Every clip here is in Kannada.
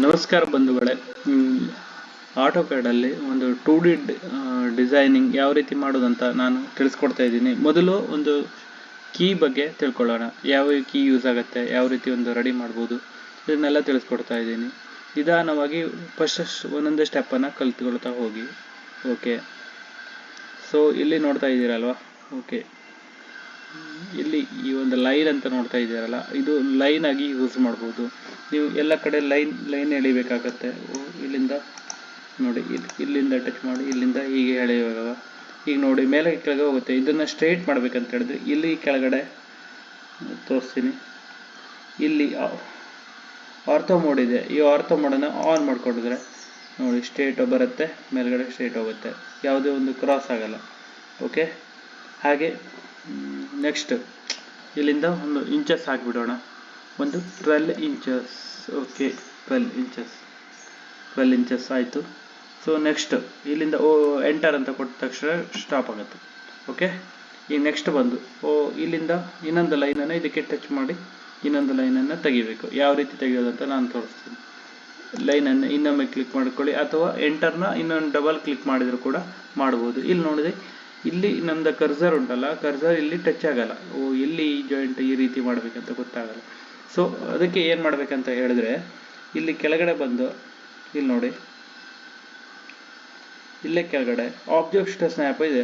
ನಮಸ್ಕಾರ ಬಂಧುಗಳೇ. ಆಟೋಕ್ಯಾಡಲ್ಲಿ ಒಂದು 2D ಡಿಸೈನಿಂಗ್ ಯಾವ ರೀತಿ ಮಾಡೋದಂತ ನಾನು ತಿಳಿಸ್ಕೊಡ್ತಾ ಇದ್ದೀನಿ. ಮೊದಲು ಒಂದು ಕೀ ಬಗ್ಗೆ ತಿಳ್ಕೊಳ್ಳೋಣ. ಯಾವ ಕೀ ಯೂಸ್ ಆಗುತ್ತೆ, ಯಾವ ರೀತಿ ಒಂದು ರೆಡಿ ಮಾಡ್ಬೋದು, ಇದನ್ನೆಲ್ಲ ತಿಳಿಸ್ಕೊಡ್ತಾ ಇದ್ದೀನಿ. ನಿಧಾನವಾಗಿ ಫಸ್ಟ್ ಒಂದೊಂದೇ ಸ್ಟೆಪ್ಪನ್ನು ಕಲ್ತ್ಕೊಳ್ತಾ ಹೋಗಿ. ಓಕೆ, ಸೊ ಇಲ್ಲಿ ನೋಡ್ತಾ ಇದ್ದೀರಲ್ವಾ? ಓಕೆ, ಇಲ್ಲಿ ಈ ಒಂದು ಲೈನ್ ಅಂತ ನೋಡ್ತಾ ಇದ್ದೀರಲ್ಲ, ಇದು ಲೈನ್ ಆಗಿ ಯೂಸ್ ಮಾಡ್ಬೋದು. ನೀವು ಎಲ್ಲ ಕಡೆ ಲೈನ್ ಎಳಿಬೇಕಾಗತ್ತೆ. ಇಲ್ಲಿಂದ ನೋಡಿ, ಇಲ್ಲಿಂದ ಟಚ್ ಮಾಡಿ ಇಲ್ಲಿಂದ ಹೀಗೆ ಎಳೆಯುವಾಗ ಈಗ ನೋಡಿ ಮೇಲೆ ಕೆಳಗೆ ಹೋಗುತ್ತೆ. ಇದನ್ನು ಸ್ಟ್ರೈಟ್ ಮಾಡ್ಬೇಕಂತ ಹೇಳಿದ್ರೆ ಇಲ್ಲಿ ಕೆಳಗಡೆ ತೋರಿಸ್ತೀನಿ. ಇಲ್ಲಿ ಆರ್ಥೋ ಮೋಡ್ ಇದೆ. ಈ ಆರ್ಥೋ ಮೋಡನ್ನು ಆನ್ ಮಾಡ್ಕೊಂಡಿದ್ರೆ ನೋಡಿ ಸ್ಟ್ರೇಟ್ ಬರುತ್ತೆ, ಮೇಲ್ಗಡೆ ಸ್ಟ್ರೇಟ್ ಹೋಗುತ್ತೆ, ಯಾವುದೇ ಒಂದು ಕ್ರಾಸ್ ಆಗಲ್ಲ. ಓಕೆ, ಹಾಗೆ ನೆಕ್ಸ್ಟ್ ಇಲ್ಲಿಂದ ಒಂದು ಇಂಚಸ್ ಹಾಕಿಬಿಡೋಣ. ಒಂದು 12 ಇಂಚಸ್. ಓಕೆ, 12 ಇಂಚಸ್ ಆಯಿತು. ಸೊ ನೆಕ್ಸ್ಟ್ ಇಲ್ಲಿಂದ ಎಂಟರ್ ಅಂತ ಕೊಟ್ಟ ತಕ್ಷಣ ಸ್ಟಾಪ್ ಆಗುತ್ತೆ. ಓಕೆ, ಈಗ ನೆಕ್ಸ್ಟ್ ಬಂದು ಇಲ್ಲಿಂದ ಇನ್ನೊಂದು ಲೈನನ್ನು ಇದಕ್ಕೆ ಟಚ್ ಮಾಡಿ ಇನ್ನೊಂದು ಲೈನನ್ನು ತೆಗಿಬೇಕು. ಯಾವ ರೀತಿ ತೆಗೆಯೋದಂತ ನಾನು ತೋರಿಸ್ತೀನಿ. ಲೈನನ್ನು ಇನ್ನೊಮ್ಮೆ ಕ್ಲಿಕ್ ಮಾಡ್ಕೊಳ್ಳಿ, ಅಥವಾ ಎಂಟರ್ನ ಇನ್ನೊಂದು ಡಬಲ್ ಕ್ಲಿಕ್ ಮಾಡಿದರೂ ಕೂಡ ಮಾಡ್ಬೋದು. ಇಲ್ಲಿ ನೋಡಿದೆ, ಇಲ್ಲಿ ನಮ್ದು ಕರ್ಸರ್ ಉಂಟಲ್ಲ, ಕರ್ಸರ್ ಇಲ್ಲಿ ಟಚ್ ಆಗಲ್ಲ. ಎಲ್ಲಿ ಈ ಜಾಯಿಂಟ್ ಈ ರೀತಿ ಮಾಡಬೇಕಂತ ಗೊತ್ತಾಗಲ್ಲ. ಸೊ ಅದಕ್ಕೆ ಏನು ಮಾಡಬೇಕಂತ ಹೇಳಿದ್ರೆ, ಇಲ್ಲಿ ಕೆಳಗಡೆ ಬಂದು ಇಲ್ಲಿ ನೋಡಿ, ಇಲ್ಲೇ ಕೆಳಗಡೆ ಆಬ್ಜೆಕ್ಟ್ ಸ್ನ್ಯಾಪ್ ಇದೆ.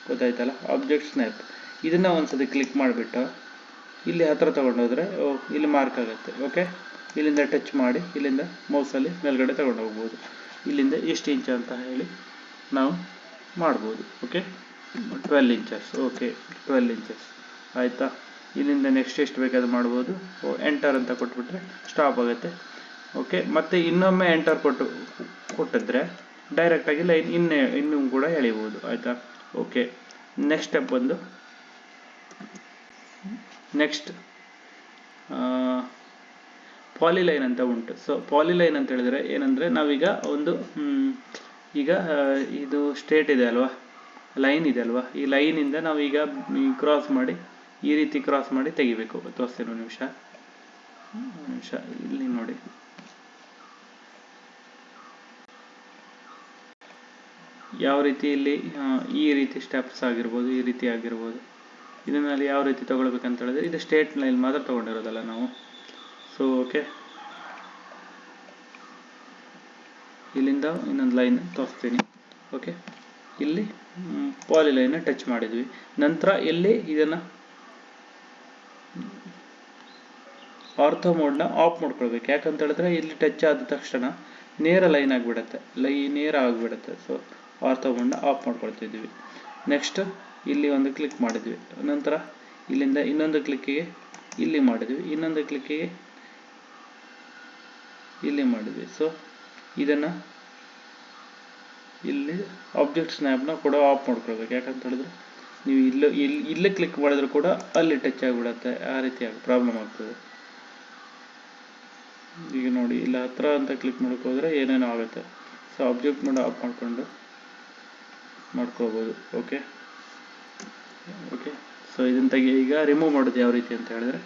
ಗೊತ್ತಾಯ್ತಲ್ಲ, ಆಬ್ಜೆಕ್ಟ್ ಸ್ನ್ಯಾಪ್. ಇದನ್ನು ಒಂದ್ಸತಿ ಕ್ಲಿಕ್ ಮಾಡಿಬಿಟ್ಟು ಇಲ್ಲಿ ಹತ್ರ ತಗೊಂಡೋದ್ರೆ ಇಲ್ಲಿ ಮಾರ್ಕ್ ಆಗುತ್ತೆ. ಓಕೆ, ಇಲ್ಲಿಂದ ಟಚ್ ಮಾಡಿ ಇಲ್ಲಿಂದ ಮೌಸಲ್ಲಿ ಮೇಲ್ಗಡೆ ತಗೊಂಡು ಹೋಗ್ಬೋದು. ಇಲ್ಲಿಂದ ಎಷ್ಟು ಇಂಚ್ ಅಂತ ಹೇಳಿ ನಾವು ಮಾಡ್ಬೋದು. Okay, 12 inches. ಓಕೆ, 12 ಇಂಚಸ್ ಆಯಿತಾ. ಇಲ್ಲಿಂದ ನೆಕ್ಸ್ಟ್ ಎಷ್ಟು ಬೇಕಾದ್ರೂ ಮಾಡ್ಬೋದು. ಎಂಟರ್ ಅಂತ ಕೊಟ್ಬಿಟ್ರೆ ಸ್ಟಾಪ್ ಆಗುತ್ತೆ. ಓಕೆ, ಮತ್ತೆ ಇನ್ನೊಮ್ಮೆ ಎಂಟರ್ ಕೊಟ್ಟಿದ್ರೆ ಡೈರೆಕ್ಟಾಗಿ ಲೈನ್ ಇನ್ನೂ ಕೂಡ ಎಳಿಬೋದು. ಆಯಿತಾ. ಓಕೆ, ನೆಕ್ಸ್ಟ್ ಸ್ಟೆಪ್ ಬಂದು ನೆಕ್ಸ್ಟ್ ಪಾಲಿಲೈನ್ ಅಂತ ಉಂಟು. ಸೊ ಪಾಲಿಲೈನ್ ಅಂತ ಹೇಳಿದ್ರೆ ಏನಂದರೆ, ನಾವೀಗ ಒಂದು ಈಗ ಇದು ಸ್ಟ್ರೇಟ್ ಇದೆ ಅಲ್ವಾ, ಲೈನ್ ಇದೆ ಅಲ್ವಾ, ಈ ಲೈನಿಂದ ನಾವೀಗ ಕ್ರಾಸ್ ಮಾಡಿ ಈ ರೀತಿ ಕ್ರಾಸ್ ಮಾಡಿ ತೆಗಿಬೇಕು. ತೋರಿಸ್ತೀನಿ ಒಂದು ನಿಮಿಷ. ಇಲ್ಲಿ ನೋಡಿ, ಯಾವ ರೀತಿ ಇಲ್ಲಿ ಈ ರೀತಿ ಸ್ಟೆಪ್ಸ್ ಆಗಿರ್ಬೋದು, ಈ ರೀತಿ ಆಗಿರ್ಬೋದು. ಇದನ್ನಲ್ಲಿ ಯಾವ ರೀತಿ ತಗೊಳ್ಬೇಕಂತ ಹೇಳಿದ್ರೆ, ಇದು ಸ್ಟ್ರೇಟ್ ಲೈನ್ ಮಾತ್ರ ತಗೊಂಡಿರೋದಲ್ಲ ನಾವು. ಸೊ ಓಕೆ, ಇಲ್ಲಿಂದ ಇನ್ನೊಂದು ಲೈನ್ ತೋರಿಸ್ತೀನಿ. ಓಕೆ, ಇಲ್ಲಿ ಪಾಲಿಲೈನ್ ಟಚ್ ಮಾಡಿದ್ವಿ. ನಂತರ ಇಲ್ಲಿ ಇದನ್ನು ಆರ್ಥೋ ಮೋಡ್ನ ಆಫ್ ಮಾಡ್ಕೊಳ್ಬೇಕು. ಯಾಕಂತ ಹೇಳಿದ್ರೆ ಇಲ್ಲಿ ಟಚ್ ಆದ ತಕ್ಷಣ ನೇರ ಲೈನ್ ಆಗಿಬಿಡುತ್ತೆ, ನೇರ ಆಗಿಬಿಡುತ್ತೆ. ಸೊ ಆರ್ಥೋ ಮೋಡ್ನ ಆಫ್ ಮಾಡ್ಕೊಳ್ತಿದ್ವಿ. ನೆಕ್ಸ್ಟ್ ಇಲ್ಲಿ ಒಂದು ಕ್ಲಿಕ್ ಮಾಡಿದ್ವಿ. ನಂತರ ಇಲ್ಲಿಂದ ಇನ್ನೊಂದು ಕ್ಲಿಕ್ಕಿಗೆ ಇಲ್ಲಿ ಮಾಡಿದ್ವಿ, ಇನ್ನೊಂದು ಕ್ಲಿಕ್ಕಿಗೆ ಇಲ್ಲಿ ಮಾಡಿದ್ವಿ. ಸೊ ಇದನ್ನು ಇಲ್ಲಿ ಆಬ್ಜೆಕ್ಟ್ ಸ್ನ್ಯಾಪ್ನ ಕೂಡ ಆಫ್ ಮಾಡ್ಕೊಳ್ಬೇಕು. ಯಾಕಂತ ಹೇಳಿದ್ರೆ ನೀವು ಇಲ್ಲೇ ಕ್ಲಿಕ್ ಮಾಡಿದ್ರು ಕೂಡ ಅಲ್ಲಿ ಟಚ್ ಆಗಿಬಿಡುತ್ತೆ. ಆ ರೀತಿ ಪ್ರಾಬ್ಲಮ್ ಆಗ್ತದೆ. ಈಗ ನೋಡಿ, ಇಲ್ಲ ಹತ್ರ ಅಂತ ಕ್ಲಿಕ್ ಮಾಡೋಕೆ ಹೋದರೆ ಏನೇನೋ ಆಗುತ್ತೆ. ಸೊ ಆಬ್ಜೆಕ್ಟ್ ಮೋಡ್ ಆಫ್ ಮಾಡ್ಕೋಬೋದು. ಓಕೆ, ಸೊ ಇದನ್ನು ಈಗ ರಿಮೂವ್ ಮಾಡೋದು ಯಾವ ರೀತಿ ಅಂತ ಹೇಳಿದ್ರೆ,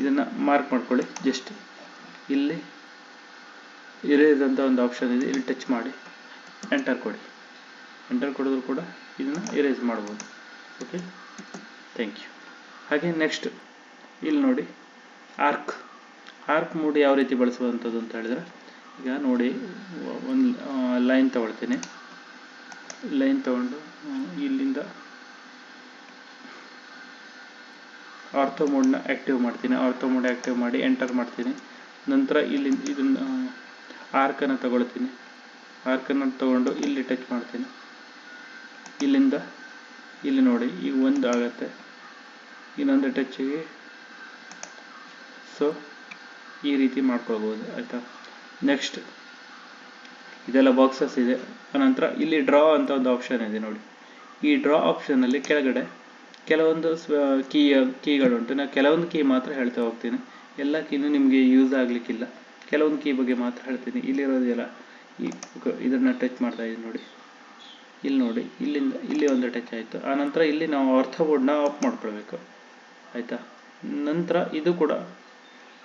ಇದನ್ನು ಮಾರ್ಕ್ ಮಾಡ್ಕೊಳ್ಳಿ. ಜಸ್ಟ್ ಇಲ್ಲಿ ಇರೇಸ್ ಅಂತ ಒಂದು ಆಪ್ಷನ್ ಇದೆ, ಇಲ್ಲಿ ಟಚ್ ಮಾಡಿ ಎಂಟರ್ ಕೊಡಿ. ಎಂಟರ್ ಕೊಡಿದ್ರು ಕೂಡ ಇದನ್ನು ಇರೇಸ್ ಮಾಡ್ಬೋದು. Okay, thank you. ಹಾಗೆ ನೆಕ್ಸ್ಟ್ ಇಲ್ಲಿ ನೋಡಿ, ಆರ್ಕ್ ಮೋಡ್ ಯಾವ ರೀತಿ ಬಳಸುವಂಥದ್ದು ಅಂತ ಹೇಳಿದ್ರೆ, ಈಗ ನೋಡಿ ಒಂದು ಲೈನ್ ತಗೊಳ್ತೀನಿ. ಲೈನ್ ತಗೊಂಡು ಇಲ್ಲಿಂದ ಆರ್ಥೋ ಮೋಡ್ನ ಆ್ಯಕ್ಟಿವ್ ಮಾಡ್ತೀನಿ. ಆರ್ಥೋ ಮೋಡ್ ಆ್ಯಕ್ಟಿವ್ ಮಾಡಿ ಎಂಟರ್ ಮಾಡ್ತೀನಿ. ನಂತರ ಇಲ್ಲಿ ಇದನ್ನು ಆರ್ಕನ್ನು ತಗೊಳ್ತೀನಿ. ಆರ್ಕನ್ನು ತಗೊಂಡು ಇಲ್ಲಿ ಟಚ್ ಮಾಡ್ತೀನಿ. ಇಲ್ಲಿಂದ ಇಲ್ಲಿ ನೋಡಿ, ಈಗ ಒಂದು ಆಗುತ್ತೆ, ಇನ್ನೊಂದು ಟಚ್ಚಿಗೆ. ಸೊ ಈ ರೀತಿ ಮಾಡ್ಕೊಳ್ಬೋದು. ಆಯಿತಾ. ನೆಕ್ಸ್ಟ್ ಇದೆಲ್ಲ ಬಾಕ್ಸಸ್ ಇದೆ. ಅನಂತರ ಇಲ್ಲಿ ಡ್ರಾ ಅಂತ ಒಂದು ಆಪ್ಷನ್ ಇದೆ ನೋಡಿ. ಈ ಡ್ರಾ ಆಪ್ಷನ್ನಲ್ಲಿ ಕೆಳಗಡೆ ಕೆಲವೊಂದು ಕೀಗಳುಂಟು. ನಾನು ಕೆಲವೊಂದು ಕೀ ಮಾತ್ರ ಹೇಳ್ತಾ ಹೋಗ್ತೀನಿ. ಎಲ್ಲ ಕೀನು ನಿಮಗೆ ಯೂಸ್ ಆಗಲಿಕ್ಕಿಲ್ಲ. ಕೆಲವೊಂದು ಕೀ ಬಗ್ಗೆ ಮಾತ್ರ ಹೇಳ್ತೀನಿ. ಇಲ್ಲಿರೋದೆಲ್ಲ ಇದನ್ನು ಟಚ್ ಮಾಡ್ತಾ ಇದ್ದೀನಿ ನೋಡಿ. ಇಲ್ಲಿ ನೋಡಿ, ಇಲ್ಲಿಂದ ಇಲ್ಲಿ ಒಂದು ಟಚ್ ಆಯಿತು. ಆನಂತರ ಇಲ್ಲಿ ನಾವು ಆರ್ಥೋ ಮೋಡ್ನ ಆಫ್ ಮಾಡ್ಕೊಳ್ಬೇಕು. ಆಯಿತಾ. ನಂತರ ಇದು ಕೂಡ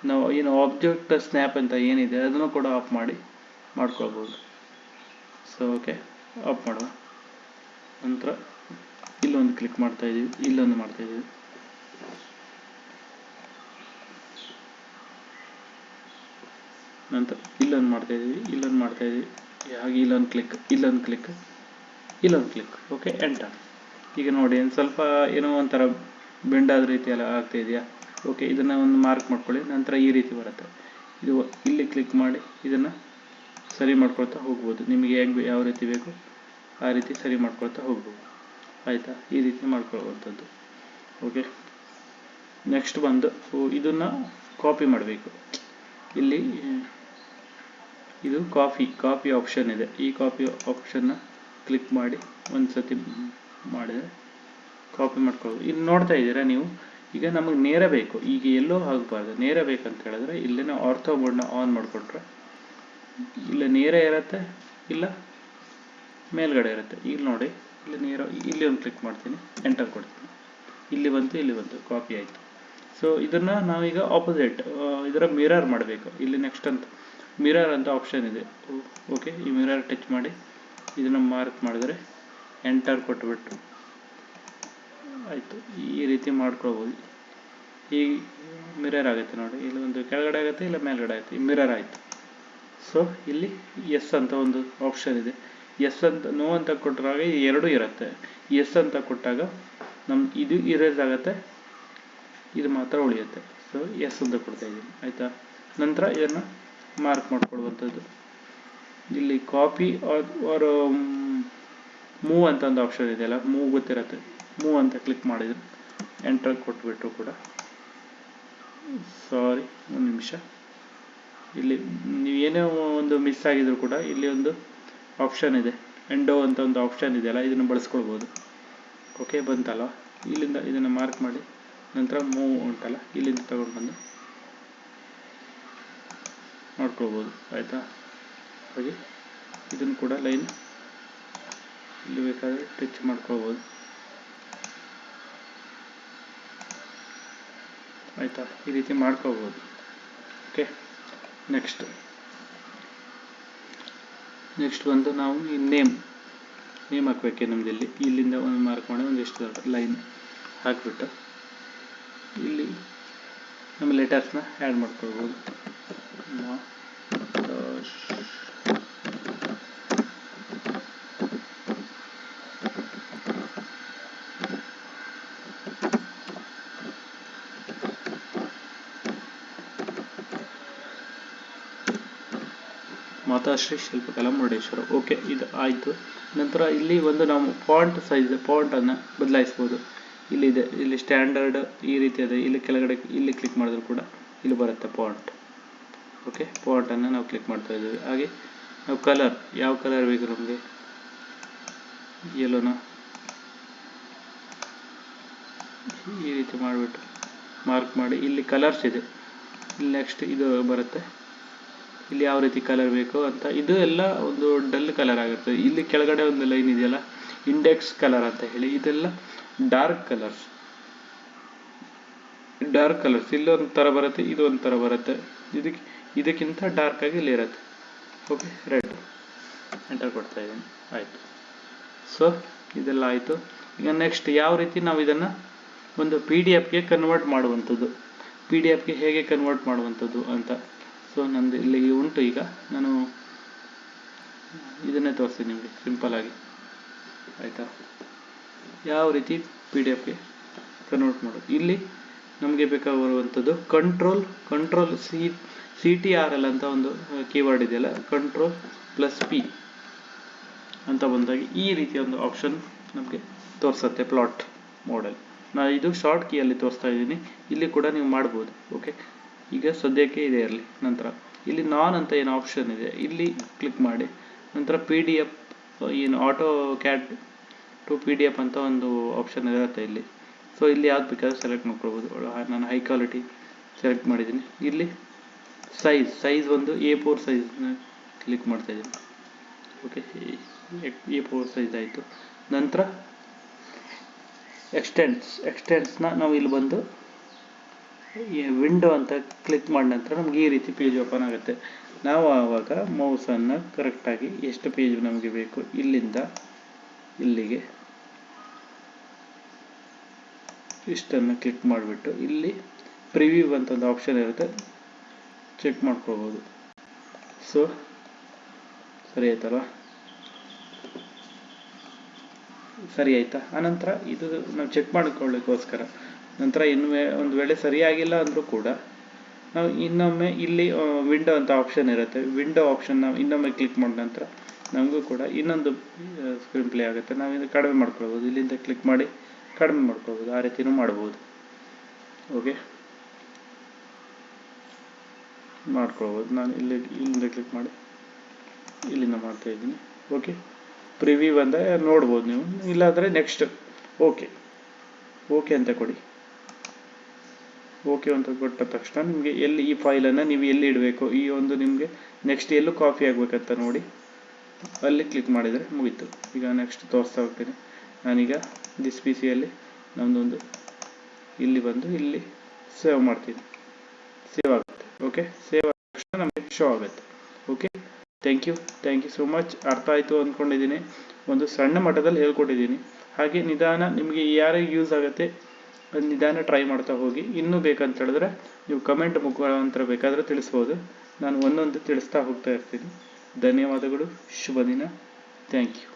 ನಾವು ಏನು ಆಬ್ಜೆಕ್ಟ್ ಸ್ನ್ಯಾಪ್ ಅಂತ ಏನಿದೆ ಅದನ್ನು ಕೂಡ ಆಫ್ ಮಾಡ್ಕೊಳ್ಬೋದು. ಸೊ ಓಕೆ, ಆಫ್ ಮಾಡುವ ನಂತರ ಇಲ್ಲೊಂದು ಕ್ಲಿಕ್ ಮಾಡ್ತಾ ಇದ್ದೀವಿ, ಇಲ್ಲೊಂದು ಮಾಡ್ತಾ ಇದ್ದೀವಿ. ನಂತರ ಇಲ್ಲೊಂದು ಮಾಡ್ತಾ ಇದ್ದೀವಿ, ಇಲ್ಲೊಂದು ಮಾಡ್ತಾ ಇದ್ದೀವಿ, ಹಾಗೆ ಇಲ್ಲೊಂದು ಕ್ಲಿಕ್, ಇಲ್ಲೊಂದು ಕ್ಲಿಕ್, ಇಲ್ಲೊಂದು ಕ್ಲಿಕ್. Okay, enter. ಈಗ ನೋಡಿ ಏನು ಸ್ವಲ್ಪ ಏನೋ ಒಂಥರ ಬೆಂಡಾದ ರೀತಿ ಎಲ್ಲ ಆಗ್ತಾ ಇದೆಯಾ? ಓಕೆ, ಇದನ್ನು ಒಂದು ಮಾರ್ಕ್ ಮಾಡ್ಕೊಳ್ಳಿ. ನಂತರ ಈ ರೀತಿ ಬರುತ್ತೆ. ಇದು ಇಲ್ಲಿ ಕ್ಲಿಕ್ ಮಾಡಿ ಇದನ್ನು ಸರಿ ಮಾಡ್ಕೊಳ್ತಾ ಹೋಗ್ಬೋದು. ನಿಮಗೆ ಹೇಗೆ ಯಾವ ರೀತಿ ಬೇಕು ಆ ರೀತಿ ಸರಿ ಮಾಡ್ಕೊಳ್ತಾ ಹೋಗ್ಬೋದು. ಆಯಿತಾ? ಈ ರೀತಿ ಮಾಡ್ಕೊಳ್ಳುವಂಥದ್ದು. ಓಕೆ, ನೆಕ್ಸ್ಟ್ ಬಂದು ಇದನ್ನು ಕಾಪಿ ಮಾಡಬೇಕು. ಇಲ್ಲಿ ಇದು ಕಾಪಿ ಆಪ್ಷನ್ ಇದೆ. ಈ ಕಾಪಿ ಆಪ್ಷನ್ನ ಕ್ಲಿಕ್ ಮಾಡಿ ಒಂದು ಸತಿ ಮಾಡಿದರೆ ಕಾಪಿ ಮಾಡ್ಕೊಳ್ಳೋದು. ಇಲ್ಲಿ ನೋಡ್ತಾ ಇದ್ದೀರಾ ನೀವು, ಈಗ ನಮಗೆ ನೇರ ಬೇಕು, ಈಗ ಎಲ್ಲೋ ಆಗಬಾರ್ದು, ನೇರ ಬೇಕಂತ ಹೇಳಿದ್ರೆ ಇಲ್ಲಿನ ಆರ್ಥೋ ಮೋಡ್ನ ಆನ್ ಮಾಡಿಕೊಟ್ರೆ ಇಲ್ಲ ನೇರ ಇರುತ್ತೆ, ಇಲ್ಲ ಮೇಲ್ಗಡೆ ಇರುತ್ತೆ. ಇಲ್ಲಿ ನೋಡಿ, ಇಲ್ಲಿ ನೇರ, ಇಲ್ಲಿ ಒಂದು ಕ್ಲಿಕ್ ಮಾಡ್ತೀನಿ, ಎಂಟರ್ ಕೊಡ್ತೀನಿ. ಇಲ್ಲಿ ಬಂತು ಕಾಪಿ ಆಯಿತು. ಸೊ ಇದನ್ನು ನಾವೀಗ ಆಪೋಸಿಟ್ ಇದರ ಮಿರರ್ ಮಾಡಬೇಕು. ಇಲ್ಲಿ ನೆಕ್ಸ್ಟ್ ಅಂತ ಮಿರರ್ ಅಂತ ಆಪ್ಷನ್ ಇದೆ. ಓಕೆ, ಈ ಮಿರರ್ ಟಚ್ ಮಾಡಿ ಇದನ್ನು ಮಾರ್ಕ್ ಮಾಡಿದರೆ ಎಂಟರ್ ಕೊಟ್ಬಿಟ್ಟು ಆಯಿತು. ಈ ರೀತಿ ಮಾಡ್ಕೊಳ್ಬೋದು. ಈ ಮಿರರ್ ಆಗುತ್ತೆ ನೋಡಿ, ಇಲ್ಲಿ ಒಂದು ಕೆಳಗಡೆ ಆಗುತ್ತೆ, ಇಲ್ಲ ಮೇಲ್ಗಡೆ ಆಗುತ್ತೆ. ಈ ಮಿರರ್ ಆಯಿತು. ಸೊ ಇಲ್ಲಿ ಎಸ್ ಅಂತ ಒಂದು ಆಪ್ಷನ್ ಇದೆ. ಎಸ್ ಅಂತ, ನೋ ಅಂತ ಕೊಟ್ಟಾಗ ಎರಡೂ ಇರುತ್ತೆ. ಎಸ್ ಅಂತ ಕೊಟ್ಟಾಗ ಇದು ಇರೇಸ್ ಆಗುತ್ತೆ, ಇದು ಮಾತ್ರ ಉಳಿಯುತ್ತೆ. ಸೊ ಎಸ್ ಅಂತ ಕೊಡ್ತಾ ಇದ್ದೀನಿ. ಆಯಿತಾ? ನಂತರ ಇದನ್ನು ಮಾರ್ಕ್ ಮಾಡ್ಕೊಳ್ಳುವಂಥದ್ದು. ಇಲ್ಲಿ ಕಾಪಿ ಆರ್ ಮೂವ್ ಅಂತ ಒಂದು ಆಪ್ಷನ್ ಇದೆಯಲ್ಲ, ಮೂವ್ ಗೊತ್ತಿರುತ್ತೆ. ಮೂವ್ ಅಂತ ಕ್ಲಿಕ್ ಮಾಡಿದರೆ ಎಂಟರ್ ಕೊಟ್ಬಿಟ್ಟು ಕೂಡ, ಸಾರಿ ಒಂದು ನಿಮಿಷ, ಇಲ್ಲಿ ನೀವು ಏನೇ ಒಂದು ಮಿಸ್ ಆಗಿದ್ರು ಕೂಡ ಇಲ್ಲಿ ಒಂದು ಆಪ್ಷನ್ ಇದೆ, ಎಂಡೋ ಅಂತ ಒಂದು ಆಪ್ಷನ್ ಇದೆಯಲ್ಲ, ಇದನ್ನು ಬಳಸ್ಕೊಳ್ಬೋದು. ಓಕೆ, ಬಂತಲ್ಲ, ಇಲ್ಲಿಂದ ಇದನ್ನು ಮಾರ್ಕ್ ಮಾಡಿ ನಂತರ ಮೂವ್ ಉಂಟಲ್ಲ, ಇಲ್ಲಿಂದ ತಗೊಂಡು ಬಂದು ಮಾಡ್ಕೊಳ್ಬೋದು. ಆಯಿತಾ? ಹಾಗೆ ಇದನ್ನು ಕೂಡ ಲೈನ್ ಇಲ್ಲಿ ಬೇಕಾದರೆ ಟಚ್ ಮಾಡ್ಕೊಳ್ಬೋದು. ಆಯಿತಾ? ಈ ರೀತಿ ಮಾಡ್ಕೊಳ್ಬೋದು. ಓಕೆ, ನೆಕ್ಸ್ಟ್ ಬಂದು ನಾವು ಈ ನೇಮ್ ಹಾಕಬೇಕು. ನಮ್ದು ಇಲ್ಲಿಂದ ಒಂದು ಮಾರ್ಕ್ ಮಾಡಿ ಒಂದಿಷ್ಟು ಲೈನ್ ಹಾಕಿಬಿಟ್ಟು ಇಲ್ಲಿ ನಮ್ಮ ಲೆಟರ್ಸ್ನ ಆ್ಯಡ್ ಮಾಡ್ಕೊಳ್ಬೋದು. ಮಾತಾಶ್ರೀ ಶಿಲ್ಪಕಲಾ ಮುರುಡೇಶ್ವರ. ಓಕೆ, ಇದು ಆಯಿತು. ನಂತರ ಇಲ್ಲಿ ಒಂದು ನಾವು ಫಾಂಟನ್ನು ಬದಲಾಯಿಸ್ಬೋದು. ಇಲ್ಲಿದೆ, ಇಲ್ಲಿ ಸ್ಟ್ಯಾಂಡರ್ಡ್ ಈ ರೀತಿ ಇದೆ. ಇಲ್ಲಿ ಕೆಳಗಡೆ ಇಲ್ಲಿ ಕ್ಲಿಕ್ ಮಾಡಿದ್ರು ಕೂಡ ಇಲ್ಲಿ ಬರುತ್ತೆ ಫಾಂಟ್. ಓಕೆ, ಫಾಂಟನ್ನು ನಾವು ಕ್ಲಿಕ್ ಮಾಡ್ತಾ ಇದ್ದೀವಿ. ಹಾಗೆ ನಾವು ಕಲರ್, ಯಾವ ಕಲರ್ ಬೇಕು ನಮಗೆ, ಯೆಲ್ಲೋನ ಈ ರೀತಿ ಮಾಡಿಬಿಟ್ಟು ಮಾರ್ಕ್ ಮಾಡಿ ಇಲ್ಲಿ ಕಲರ್ಸ್ ಇದೆ. ಇಲ್ಲಿ ನೆಕ್ಸ್ಟ್ ಇದು ಬರುತ್ತೆ, ಇಲ್ಲಿ ಯಾವ ರೀತಿ ಕಲರ್ ಬೇಕು ಅಂತ. ಇದು ಎಲ್ಲ ಒಂದು ಡಲ್ ಕಲರ್ ಆಗುತ್ತೆ. ಇಲ್ಲಿ ಕೆಳಗಡೆ ಒಂದು ಲೈನ್ ಇದೆಯಲ್ಲ, ಇಂಡೆಕ್ಸ್ ಕಲರ್ ಅಂತ ಹೇಳಿ, ಇದೆಲ್ಲ ಡಾರ್ಕ್ ಕಲರ್ಸ್. ಇಲ್ಲೊಂದು ಥರ ಬರುತ್ತೆ, ಇದು ಒಂದು ಥರ ಬರುತ್ತೆ. ಇದಕ್ಕಿಂತ ಡಾರ್ಕ್ ಆಗಿ ಇಲ್ಲಿ ಇರುತ್ತೆ. ಓಕೆ, ರೆಡ್ ಎಂಟರ್ ಕೊಡ್ತಾ ಇದ್ದೀನಿ. ಆಯಿತು. ಸೊ ಇದೆಲ್ಲ ಆಯಿತು. ಈಗ ನೆಕ್ಸ್ಟ್ ಯಾವ ರೀತಿ ನಾವು ಇದನ್ನು ಒಂದು PDF ಕನ್ವರ್ಟ್ ಮಾಡುವಂಥದ್ದು, PDF ಹೇಗೆ ಕನ್ವರ್ಟ್ ಮಾಡುವಂಥದ್ದು ಅಂತ. ಸೊ ನಂದು ಇಲ್ಲಿ ಉಂಟು. ಈಗ ನಾನು ಇದನ್ನೇ ತೋರಿಸ್ತೀನಿ ನಿಮಗೆ ಸಿಂಪಲ್ ಆಗಿ. ಆಯಿತಾ? ಯಾವ ರೀತಿ PDF ಕನ್ವರ್ಟ್ ಮಾಡೋದು. ಇಲ್ಲಿ ನಮಗೆ ಬೇಕಾಗಿರುವಂಥದ್ದು ಕಂಟ್ರೋಲ್ CTRL ಅಂತ ಒಂದು ಕೀವರ್ಡ್ ಇದೆಯಲ್ಲ, Ctrl+P ಅಂತ ಬಂದಾಗ ಈ ರೀತಿಯ ಒಂದು ಆಪ್ಷನ್ ನಮಗೆ ತೋರಿಸುತ್ತೆ ಪ್ಲಾಟ್ ಮೋಡಲ್. ನಾನು ಇದು ಶಾರ್ಟ್ ಕೀಯಲ್ಲಿ ತೋರಿಸ್ತಾ ಇದ್ದೀನಿ. ಇಲ್ಲಿ ಕೂಡ ನೀವು ಮಾಡ್ಬೋದು. ಓಕೆ, ಈಗ ಸದ್ಯಕ್ಕೆ ಇದೆ ಇರಲಿ. ನಂತರ ಇಲ್ಲಿ ನಾನ್ ಅಂತ ಏನು ಆಪ್ಷನ್ ಇದೆ, ಇಲ್ಲಿ ಕ್ಲಿಕ್ ಮಾಡಿ ನಂತರ PDF ಏನು ಆಟೋ ಕ್ಯಾಡ್ ಟು PDF ಅಂತ ಒಂದು ಆಪ್ಷನ್ ಇರುತ್ತೆ ಇಲ್ಲಿ. ಸೊ ಇಲ್ಲಿ ಯಾವ್ದು ಬೇಕಾದ್ರೆ ಸೆಲೆಕ್ಟ್ ಮಾಡ್ಕೊಳ್ಬೋದು. ನಾನು ಹೈ ಕ್ವಾಲಿಟಿ ಸೆಲೆಕ್ಟ್ ಮಾಡಿದ್ದೀನಿ. ಇಲ್ಲಿ ಸೈಜ್ ಒಂದು A4 ಸೈಜ್ನ ಕ್ಲಿಕ್ ಮಾಡ್ತಾ ಇದ್ದೀನಿ. ಓಕೆ, A4 ಸೈಜ್ ಆಯಿತು. ನಂತರ ಎಕ್ಸ್ಟೆಂಡ್ಸ್ನ ನಾವು ಇಲ್ಲಿ ಬಂದು ವಿಂಡೋ ಅಂತ ಕ್ಲಿಕ್ ಮಾಡಿದ ನಂತರ ನಮ್ಗೆ ಈ ರೀತಿ ಪೇಜ್ ಓಪನ್ ಆಗುತ್ತೆ. ನಾವು ಆವಾಗ ಮೌಸನ್ನು ಕರೆಕ್ಟಾಗಿ ಎಷ್ಟು ಪೇಜ್ ನಮಗೆ ಬೇಕು ಇಲ್ಲಿಂದ ಇಲ್ಲಿಗೆ ಇಷ್ಟನ್ನು ಕ್ಲಿಕ್ ಮಾಡಿಬಿಟ್ಟು ಇಲ್ಲಿ ಪ್ರಿವ್ಯೂ ಅಂತ ಒಂದು ಆಪ್ಷನ್ ಇರುತ್ತೆ, ಚೆಕ್ ಮಾಡ್ಕೋಬೋದು. ಸೊ ಸರಿ ಆಯ್ತಲ್ವಾ? ಸರಿ ಆಯ್ತಾ? ಆನಂತರ ಇದು ನಾವು ಚೆಕ್ ಮಾಡ್ಕೊಳ್ಳಿಕ್ಕೋಸ್ಕರ ನಂತರ ಒಂದು ವೇಳೆ ಸರಿಯಾಗಿಲ್ಲ ಅಂದರೂ ಕೂಡ ನಾವು ಇನ್ನೊಮ್ಮೆ ಇಲ್ಲಿ ವಿಂಡೋ ಅಂತ ಆಪ್ಷನ್ ಇರುತ್ತೆ, ವಿಂಡೋ ಆಪ್ಷನ್ ನಾವು ಇನ್ನೊಮ್ಮೆ ಕ್ಲಿಕ್ ಮಾಡಿದ ನಂತರ ನಮಗೂ ಕೂಡ ಇನ್ನೊಂದು ಸ್ಕ್ರೀನ್ ಪ್ಲೇ ಆಗುತ್ತೆ. ನಾವು ಇದು ಕಡಿಮೆ ಮಾಡ್ಕೊಳ್ಬೋದು, ಇಲ್ಲಿಂದ ಕ್ಲಿಕ್ ಮಾಡಿ ಕಡಿಮೆ ಮಾಡ್ಕೊಳ್ಬೋದು, ಆ ರೀತಿಯೂ ಮಾಡ್ಬೋದು. ಓಕೆ, ಮಾಡ್ಕೊಳ್ಬೋದು. ನಾನು ಇಲ್ಲಿಂದ ಕ್ಲಿಕ್ ಮಾಡಿ ಇಲ್ಲಿಂದ ಮಾಡ್ತಾ ಇದ್ದೀನಿ. ಓಕೆ, ಪ್ರಿವ್ಯೂ ಬಂದ ನೋಡ್ಬೋದು ನೀವು, ಇಲ್ಲಾಂದರೆ ನೆಕ್ಸ್ಟ್ ಓಕೆ ಅಂತ ಕೊಡಿ. ಓಕೆ ಅಂತ ಕೊಟ್ಟ ತಕ್ಷಣ ನಿಮಗೆ ಎಲ್ಲಿ ಈ ಫೈಲನ್ನು ನೀವು ಎಲ್ಲಿ ಇಡಬೇಕು, ಈ ಒಂದು ನಿಮಗೆ ನೆಕ್ಸ್ಟ್ ಎಲ್ಲೂ ಕಾಪಿ ಆಗಬೇಕಂತ ನೋಡಿ ಅಲ್ಲಿ ಕ್ಲಿಕ್ ಮಾಡಿದರೆ ಮುಗೀತು. ಈಗ ನೆಕ್ಸ್ಟ್ ತೋರಿಸ್ತಾ ಹೋಗ್ತೀನಿ. ನಾನೀಗ ದಿಸ್ ಪಿ ಸಿಯಲ್ಲಿ ನಮ್ಮದೊಂದು ಇಲ್ಲಿ ಬಂದು ಇಲ್ಲಿ ಸೇವ್ ಮಾಡ್ತೀನಿ, ಸೇವ್ ಆಗುತ್ತೆ. ಓಕೆ, ಸೇವ್ ಆದ ತಕ್ಷಣ ನಮಗೆ ಶೋ ಆಗುತ್ತೆ. Okay, thank you so much. ಅರ್ಥ ಆಯಿತು ಅಂದ್ಕೊಂಡಿದ್ದೀನಿ. ಒಂದು ಸಣ್ಣ ಮಟ್ಟದಲ್ಲಿ ಹೇಳ್ಕೊಟ್ಟಿದ್ದೀನಿ. ಹಾಗೆ ನಿಧಾನ ನಿಮಗೆ ಯಾರಿಗೆ ಯೂಸ್ ಆಗುತ್ತೆ ನಿಧಾನ ಟ್ರೈ ಮಾಡ್ತಾ ಹೋಗಿ. ಇನ್ನೂ ಬೇಕಂತ ಹೇಳಿದ್ರೆ ನೀವು ಕಮೆಂಟ್ ಮುಖಾಂತರ ಬೇಕಾದರೆ ತಿಳಿಸ್ಬೋದು, ನಾನು ಒಂದೊಂದು ತಿಳಿಸ್ತಾ ಹೋಗ್ತಾ ಇರ್ತೀನಿ. ಧನ್ಯವಾದಗಳು, ಶುಭ ದಿನ, ಥ್ಯಾಂಕ್ ಯು.